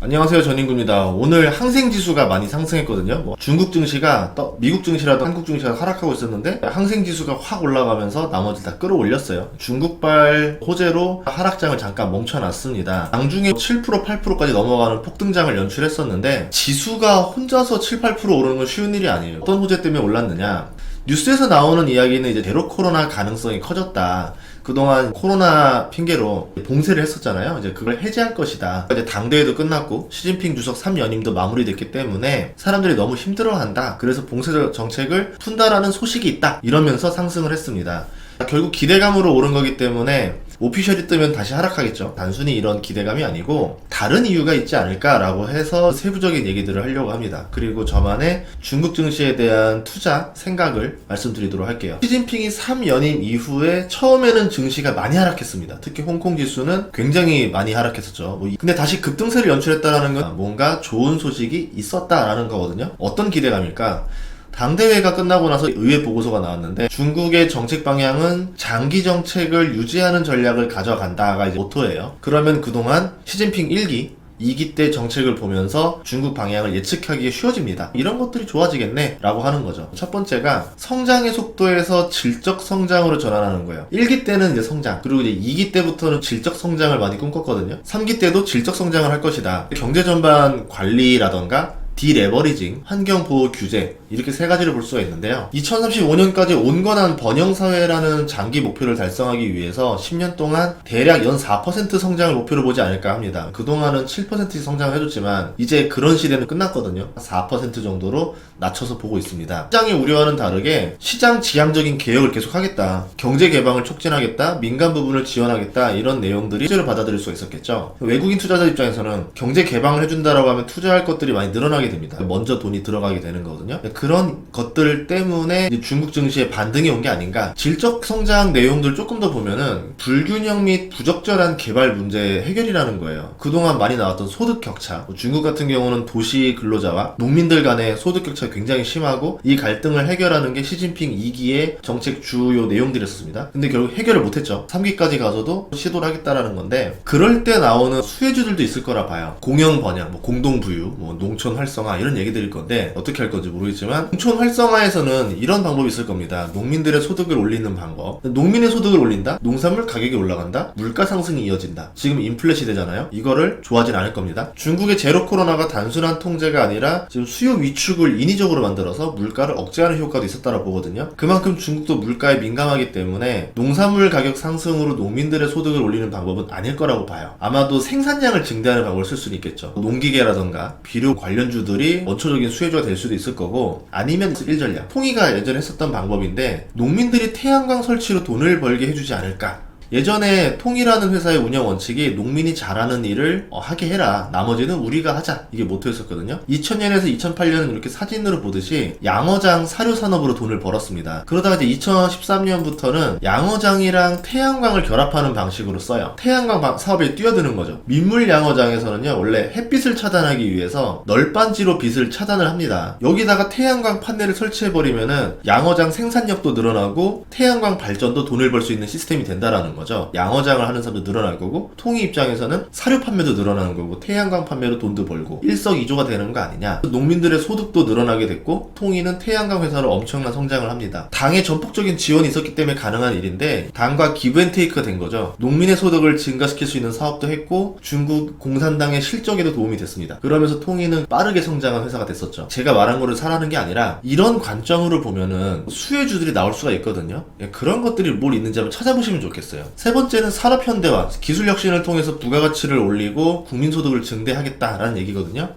안녕하세요, 전인구입니다. 오늘 항생지수가 많이 상승했거든요. 중국 증시가 미국 증시라도 한국 증시가 하락하고 있었는데 항생지수가 확 올라가면서 나머지 다 끌어올렸어요. 중국발 호재로 하락장을 잠깐 멈춰놨습니다. 장중에 7%, 8%까지 넘어가는 폭등장을 연출했었는데 지수가 혼자서 7, 8% 오르는 건 쉬운 일이 아니에요. 어떤 호재 때문에 올랐느냐? 뉴스에서 나오는 이야기는 이제 제로 코로나 가능성이 커졌다. 그동안 코로나 핑계로 봉쇄를 했었잖아요. 이제 그걸 해제할 것이다. 이제 당대회도 끝났고 시진핑 주석 3연임도 마무리됐기 때문에 사람들이 너무 힘들어한다. 그래서 봉쇄 정책을 푼다라는 소식이 있다. 이러면서 상승을 했습니다. 결국 기대감으로 오른 거기 때문에 오피셜이 뜨면 다시 하락하겠죠. 단순히 이런 기대감이 아니고 다른 이유가 있지 않을까라고 해서 세부적인 얘기들을 하려고 합니다. 그리고 저만의 중국 증시에 대한 투자 생각을 말씀드리도록 할게요. 시진핑이 3연임 이후에 처음에는 증시가 많이 하락했습니다. 특히 홍콩 지수는 굉장히 많이 하락했었죠. 근데 다시 급등세를 연출했다는 건 뭔가 좋은 소식이 있었다라는 거거든요. 어떤 기대감일까? 당대회가 끝나고 나서 의회 보고서가 나왔는데 중국의 정책 방향은 장기 정책을 유지하는 전략을 가져간다가 이제 모토예요. 그러면 그동안 시진핑 1기, 2기 때 정책을 보면서 중국 방향을 예측하기에 쉬워집니다. 이런 것들이 좋아지겠네 라고 하는 거죠. 첫 번째가 성장의 속도에서 질적 성장으로 전환하는 거예요. 1기 때는 이제 성장, 그리고 이제 2기 때부터는 질적 성장을 많이 꿈꿨거든요. 3기 때도 질적 성장을 할 것이다. 경제 전반 관리라던가 디레버리징, 환경보호 규제 이렇게 세 가지를 볼 수가 있는데요. 2035년까지 온건한 번영사회라는 장기 목표를 달성하기 위해서 10년 동안 대략 연 4% 성장을 목표로 보지 않을까 합니다. 그동안은 7% 성장을 해줬지만 이제 그런 시대는 끝났거든요. 4% 정도로 낮춰서 보고 있습니다. 시장의 우려와는 다르게 시장 지향적인 개혁을 계속하겠다. 경제 개방을 촉진하겠다. 민간 부분을 지원하겠다. 이런 내용들이 실제로 받아들일 수가 있었겠죠. 외국인 투자자 입장에서는 경제 개방을 해준다라고 하면 투자할 것들이 많이 늘어나게 됩니다. 먼저 돈이 들어가게 되는 거거든요. 그런 것들 때문에 중국 증시에 반등이 온 게 아닌가. 질적 성장 내용들 조금 더 보면은 불균형 및 부적절한 개발 문제 해결이라는 거예요. 그동안 많이 나왔던 소득 격차. 중국 같은 경우는 도시 근로자와 농민들 간의 소득 격차가 굉장히 심하고 이 갈등을 해결하는 게 시진핑 2기의 정책 주요 내용들이었습니다. 근데 결국 해결을 못했죠. 3기까지 가서도 시도를 하겠다라는 건데 그럴 때 나오는 수혜주들도 있을 거라 봐요. 공영 번영, 공동부유, 농촌 활성화 이런 얘기들일 건데 어떻게 할 건지 모르겠지만 농촌 활성화에서는 이런 방법이 있을 겁니다. 농민들의 소득을 올리는 방법. 농민의 소득을 올린다? 농산물 가격이 올라간다? 물가 상승이 이어진다. 지금 인플레 시대잖아요. 이거를 좋아하진 않을 겁니다. 중국의 제로 코로나가 단순한 통제가 아니라 지금 수요 위축을 인위적으로 만들어서 물가를 억제하는 효과도 있었다고 보거든요. 그만큼 중국도 물가에 민감하기 때문에 농산물 가격 상승으로 농민들의 소득을 올리는 방법은 아닐 거라고 봐요. 아마도 생산량을 증대하는 방법을 쓸 수는 있겠죠. 농기계라던가 비료 관련주들이 원초적인 수혜주가 될 수도 있을 거고 아니면 일전략. 통이가 예전에 했었던 방법인데 농민들이 태양광 설치로 돈을 벌게 해주지 않을까. 예전에 통이라는 회사의 운영 원칙이 농민이 잘하는 일을 하게 해라. 나머지는 우리가 하자. 이게 모토였었거든요. 2000년에서 2008년은 이렇게 사진으로 보듯이 양어장 사료 산업으로 돈을 벌었습니다. 그러다가 이제 2013년부터는 양어장이랑 태양광을 결합하는 방식으로 써요. 태양광 사업에 뛰어드는 거죠. 민물 양어장에서는요, 원래 햇빛을 차단하기 위해서 널빤지로 빛을 차단을 합니다. 여기다가 태양광 판넬을 설치해버리면은 양어장 생산력도 늘어나고 태양광 발전도 돈을 벌 수 있는 시스템이 된다라는 거죠. 양어장을 하는 사람도 늘어날 거고 통이 입장에서는 사료 판매도 늘어나는 거고 태양광 판매로 돈도 벌고 일석이조가 되는 거 아니냐. 농민들의 소득도 늘어나게 됐고 통이는 태양광 회사로 엄청난 성장을 합니다. 당의 전폭적인 지원이 있었기 때문에 가능한 일인데 당과 기브앤테이크가 된 거죠. 농민의 소득을 증가시킬 수 있는 사업도 했고 중국 공산당의 실적에도 도움이 됐습니다. 그러면서 통이는 빠르게 성장한 회사가 됐었죠. 제가 말한 거를 사라는 게 아니라 이런 관점으로 보면은 수혜주들이 나올 수가 있거든요. 그런 것들이 뭘 있는지 한번 찾아보시면 좋겠어요. 세 번째는 산업 현대화, 기술 혁신을 통해서 부가가치를 올리고 국민소득을 증대하겠다라는 얘기거든요.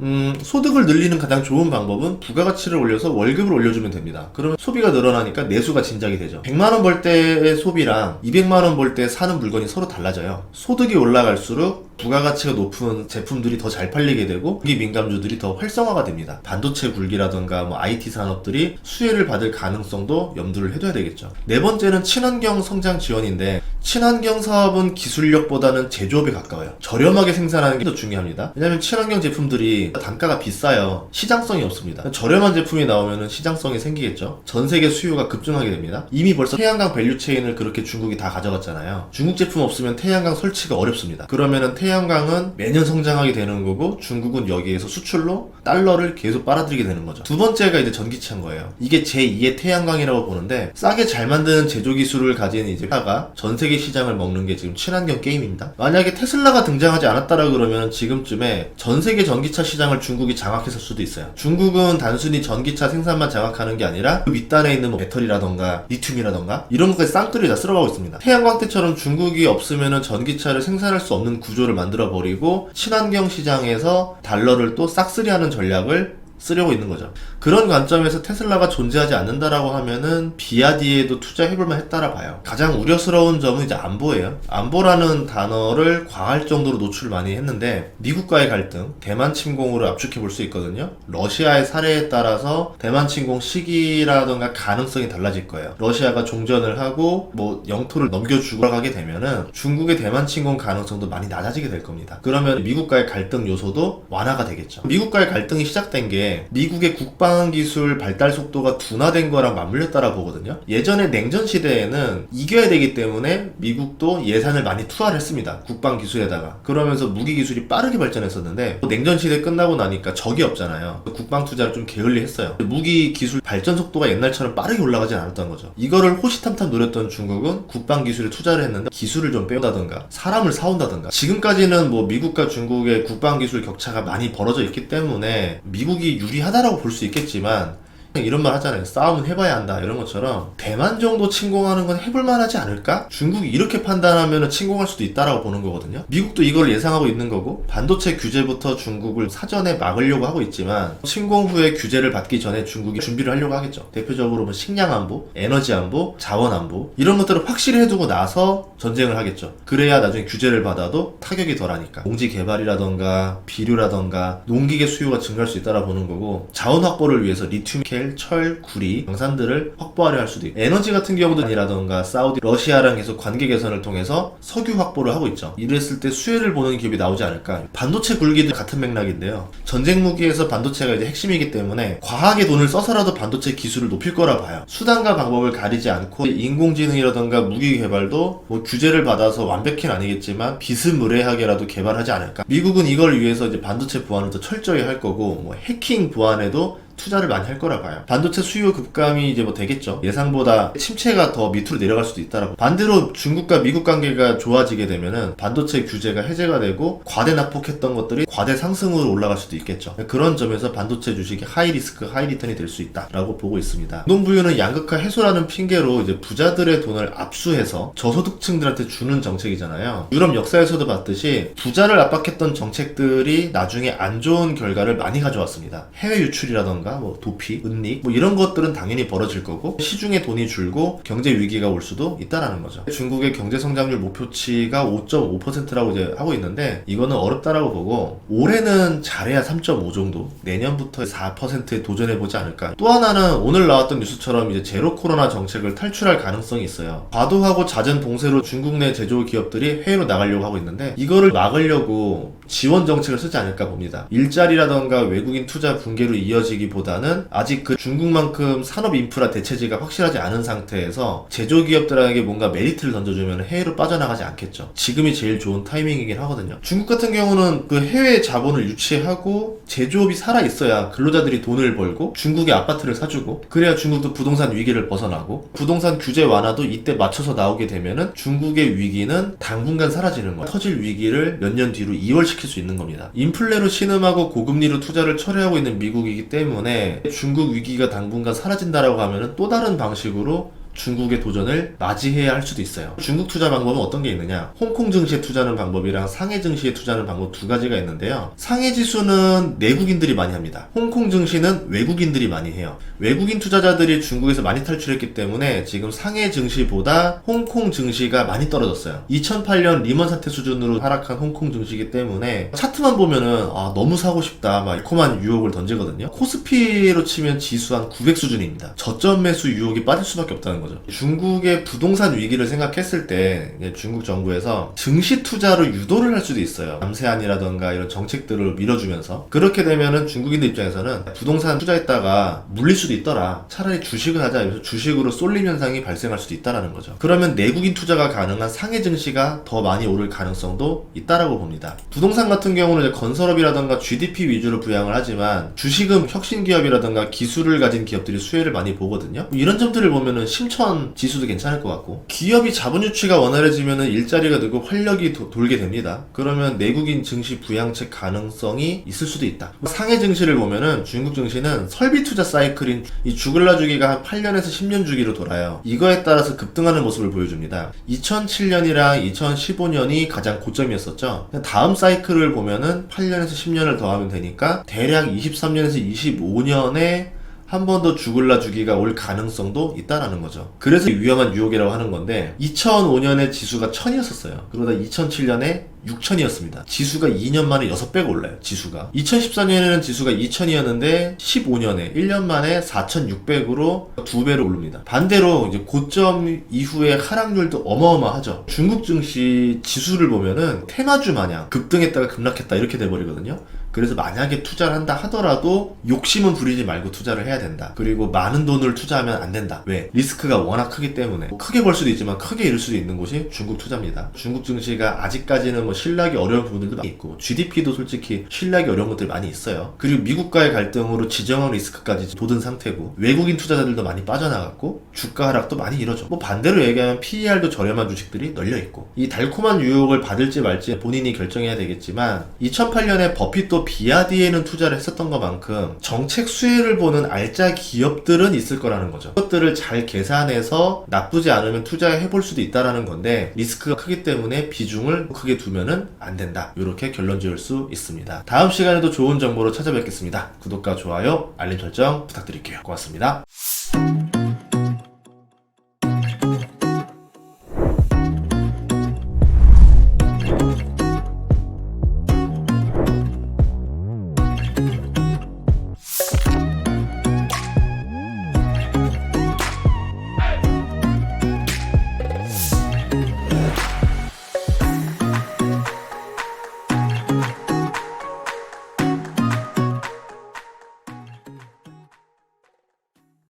소득을 늘리는 가장 좋은 방법은 부가가치를 올려서 월급을 올려주면 됩니다. 그러면 소비가 늘어나니까 내수가 진작이 되죠. 100만원 벌 때의 소비랑 200만원 벌 때 사는 물건이 서로 달라져요. 소득이 올라갈수록 부가가치가 높은 제품들이 더 잘 팔리게 되고 이 민감주들이 더 활성화가 됩니다. 반도체 굴기라던가 IT 산업들이 수혜를 받을 가능성도 염두를 해둬야 되겠죠. 네 번째는 친환경 성장 지원인데 친환경 사업은 기술력보다는 제조업에 가까워요. 저렴하게 생산하는 게 더 중요합니다. 왜냐하면 친환경 제품들이 단가가 비싸요. 시장성이 없습니다. 저렴한 제품이 나오면 시장성이 생기겠죠. 전 세계 수요가 급증하게 됩니다. 이미 벌써 태양광 밸류체인을 그렇게 중국이 다 가져갔잖아요. 중국 제품 없으면 태양광 설치가 어렵습니다. 그러면은 태양광은 매년 성장하게 되는 거고 중국은 여기에서 수출로 달러를 계속 빨아들이게 되는 거죠. 두 번째가 이제 전기차인 거예요. 이게 제2의 태양광이라고 보는데 싸게 잘 만드는 제조 기술을 가진 이제 회사가 전 세계 시장을 먹는 게 지금 친환경 게임입니다. 만약에 테슬라가 등장하지 않았다라 그러면 지금쯤에 전 세계 전기차 시장을 중국이 장악했을 수도 있어요. 중국은 단순히 전기차 생산만 장악하는 게 아니라 그 윗단에 있는 뭐 배터리라던가 리튬이라던가 이런 것까지 쌍끌이 다 쓸어가고 있습니다. 태양광 때처럼 중국이 없으면은 전기차를 생산할 수 없는 구조를 만들어 버리고 친환경 시장에서 달러를 또 싹쓸이하는 전략을 쓰려고 있는 거죠. 그런 관점에서 테슬라가 존재하지 않는다라고 하면은 비아디에도 투자해볼만 했다라 봐요. 가장 우려스러운 점은 이제 안보예요. 안보라는 단어를 과할 정도로 노출을 많이 했는데 미국과의 갈등, 대만 침공으로 압축해 볼 수 있거든요. 러시아의 사례에 따라서 대만 침공 시기라던가 가능성이 달라질 거예요. 러시아가 종전을 하고 뭐 영토를 넘겨주고 가게 되면은 중국의 대만 침공 가능성도 많이 낮아지게 될 겁니다. 그러면 미국과의 갈등 요소도 완화가 되겠죠. 미국과의 갈등이 시작된 게 미국의 국방기술 발달 속도가 둔화된 거랑 맞물렸다라 보거든요. 예전에 냉전 시대에는 이겨야 되기 때문에 미국도 예산을 많이 투하를 했습니다. 국방기술에다가. 그러면서 무기기술이 빠르게 발전했었는데 냉전 시대 끝나고 나니까 적이 없잖아요. 국방 투자를 좀 게을리했어요. 무기기술 발전 속도가 옛날처럼 빠르게 올라가진 않았던 거죠. 이거를 호시탐탐 노렸던 중국은 국방기술에 투자를 했는데 기술을 좀 빼온다던가 사람을 사온다던가 지금까지는 뭐 미국과 중국의 국방기술 격차가 많이 벌어져 있기 때문에 미국이 유리하다라고 볼 수 있겠지만 이런 말 하잖아요. 싸움은 해봐야 한다. 이런 것처럼 대만 정도 침공하는 건 해볼만 하지 않을까? 중국이 이렇게 판단하면 침공할 수도 있다라고 보는 거거든요. 미국도 이걸 예상하고 있는 거고 반도체 규제부터 중국을 사전에 막으려고 하고 있지만 침공 후에 규제를 받기 전에 중국이 준비를 하려고 하겠죠. 대표적으로 뭐 식량 안보, 에너지 안보, 자원 안보 이런 것들을 확실히 해두고 나서 전쟁을 하겠죠. 그래야 나중에 규제를 받아도 타격이 덜하니까 공지 개발이라던가 비료라던가 농기계 수요가 증가할 수 있다라고 보는 거고 자원 확보를 위해서 리튬, 철, 구리, 광산들을 확보하려 할 수도 있고 에너지 같은 경우도 아니라던가 사우디, 러시아랑 계속 관계 개선을 통해서 석유 확보를 하고 있죠. 이랬을 때 수혜를 보는 기업이 나오지 않을까. 반도체 굴기도 같은 맥락인데요. 전쟁 무기에서 반도체가 이제 핵심이기 때문에 과하게 돈을 써서라도 반도체 기술을 높일 거라 봐요. 수단과 방법을 가리지 않고 인공지능이라던가 무기 개발도 뭐 규제를 받아서 완벽히는 아니겠지만 비스무리하게라도 개발하지 않을까. 미국은 이걸 위해서 이제 반도체 보안을 더 철저히 할 거고 뭐 해킹 보안에도 투자를 많이 할 거라 봐요. 반도체 수요 급감이 이제 뭐 되겠죠. 예상보다 침체가 더 밑으로 내려갈 수도 있다라고. 반대로 중국과 미국 관계가 좋아지게 되면은 반도체 규제가 해제가 되고 과대 낙폭했던 것들이 과대 상승으로 올라갈 수도 있겠죠. 그런 점에서 반도체 주식이 하이 리스크, 하이 리턴이 될 수 있다라고 보고 있습니다. 공동부유는 양극화 해소라는 핑계로 이제 부자들의 돈을 압수해서 저소득층들한테 주는 정책이잖아요. 유럽 역사에서도 봤듯이 부자를 압박했던 정책들이 나중에 안 좋은 결과를 많이 가져왔습니다. 해외 유출이라던가 뭐 도피, 은닉 뭐 이런 것들은 당연히 벌어질 거고 시중에 돈이 줄고 경제 위기가 올 수도 있다라는 거죠. 중국의 경제 성장률 목표치가 5.5%라고 이제 하고 있는데 이거는 어렵다라고 보고 올해는 잘해야 3.5 정도, 내년부터 4%에 도전해 보지 않을까. 또 하나는 오늘 나왔던 뉴스처럼 이제 제로 코로나 정책을 탈출할 가능성이 있어요. 과도하고 잦은 봉쇄로 중국 내 제조 기업들이 해외로 나가려고 하고 있는데 이거를 막으려고 지원 정책을 쓰지 않을까 봅니다. 일자리라던가 외국인 투자 붕괴로 이어지기보다는 아직 그 중국만큼 산업 인프라 대체제가 확실하지 않은 상태에서 제조기업들에게 뭔가 메리트를 던져주면 해외로 빠져나가지 않겠죠. 지금이 제일 좋은 타이밍이긴 하거든요. 중국 같은 경우는 그 해외 자본을 유치하고 제조업이 살아있어야 근로자들이 돈을 벌고 중국의 아파트를 사주고 그래야 중국도 부동산 위기를 벗어나고 부동산 규제 완화도 이때 맞춰서 나오게 되면은 중국의 위기는 당분간 사라지는 거예요. 터질 위기를 몇 년 뒤로 이월시킬 수 있는 겁니다. 인플레로 신음하고 고금리로 투자를 철회하고 있는 미국이기 때문에 중국 위기가 당분간 사라진다라고 하면은 또 다른 방식으로 중국의 도전을 맞이해야 할 수도 있어요. 중국 투자 방법은 어떤 게 있느냐? 홍콩 증시에 투자하는 방법이랑 상해 증시에 투자하는 방법 두 가지가 있는데요. 상해 지수는 내국인들이 많이 합니다. 홍콩 증시는 외국인들이 많이 해요. 외국인 투자자들이 중국에서 많이 탈출했기 때문에 지금 상해 증시보다 홍콩 증시가 많이 떨어졌어요. 2008년 리먼 사태 수준으로 하락한 홍콩 증시이기 때문에 차트만 보면은 너무 사고 싶다 막 달콤한 유혹을 던지거든요. 코스피로 치면 지수 한 900 수준입니다. 저점 매수 유혹이 빠질 수밖에 없다는 거죠. 중국의 부동산 위기를 생각했을 때 중국 정부에서 증시 투자를 유도를 할 수도 있어요. 남세안이라던가 이런 정책들을 밀어주면서. 그렇게 되면은 중국인들 입장에서는 부동산 투자했다가 물릴 수도 있더라. 차라리 주식을 하자. 그래서 주식으로 쏠림 현상이 발생할 수도 있다라는 거죠. 그러면 내국인 투자가 가능한 상해 증시가 더 많이 오를 가능성도 있다라고 봅니다. 부동산 같은 경우는 이제 건설업이라던가 GDP 위주로 부양을 하지만 주식은 혁신 기업이라던가 기술을 가진 기업들이 수혜를 많이 보거든요. 이런 점들을 보면은 심천 지수도 괜찮을 것 같고, 기업이 자본 유치가 원활해지면은 일자리가 늘고 활력이 돌게 됩니다. 그러면 내국인 증시 부양책 가능성이 있을 수도 있다. 상해 증시를 보면은 중국 증시는 설비 투자 사이클인 이 죽을라 주기가 한 8년에서 10년 주기로 돌아요. 이거에 따라서 급등하는 모습을 보여줍니다. 2007년이랑 2015년이 가장 고점이었었죠. 다음 사이클을 보면은 8년에서 10년을 더하면 되니까 대략 23년에서 25년에 한 번 더 죽을라 주기가 올 가능성도 있다라는 거죠. 그래서 위험한 유혹이라고 하는 건데, 2005년에 지수가 1000이었었어요. 그러다 2007년에 6000이었습니다. 지수가 2년 만에 6배가 올라요. 지수가. 2014년에는 지수가 2000이었는데 15년에 1년 만에 4600으로 2배로 오릅니다. 반대로 이제 고점 이후의 하락률도 어마어마하죠. 중국 증시 지수를 보면은 테마주 마냥 급등했다가 급락했다 이렇게 돼버리거든요. 그래서 만약에 투자를 한다 하더라도 욕심은 부리지 말고 투자를 해야 된다. 그리고 많은 돈을 투자하면 안 된다. 왜? 리스크가 워낙 크기 때문에. 크게 벌 수도 있지만 크게 잃을 수도 있는 곳이 중국 투자입니다. 중국 증시가 아직까지는 신뢰하기 어려운 부분들도 많이 있고, GDP도 솔직히 신뢰하기 어려운 것들이 많이 있어요. 그리고 미국과의 갈등으로 지정학 리스크까지 돋은 상태고, 외국인 투자자들도 많이 빠져나갔고, 주가 하락도 많이 이뤄져. 반대로 얘기하면 PER도 저렴한 주식들이 널려있고, 이 달콤한 유혹을 받을지 말지 본인이 결정해야 되겠지만, 2008년에 버핏도 비아디에는 투자를 했었던 것만큼 정책 수혜를 보는 알짜 기업들은 있을 거라는 거죠. 그것들을 잘 계산해서 나쁘지 않으면 투자해볼 수도 있다라는 건데, 리스크가 크기 때문에 비중을 크게 두면은 안 된다. 이렇게 결론 지을 수 있습니다. 다음 시간에도 좋은 정보로 찾아뵙겠습니다. 구독과 좋아요, 알림 설정 부탁드릴게요. 고맙습니다.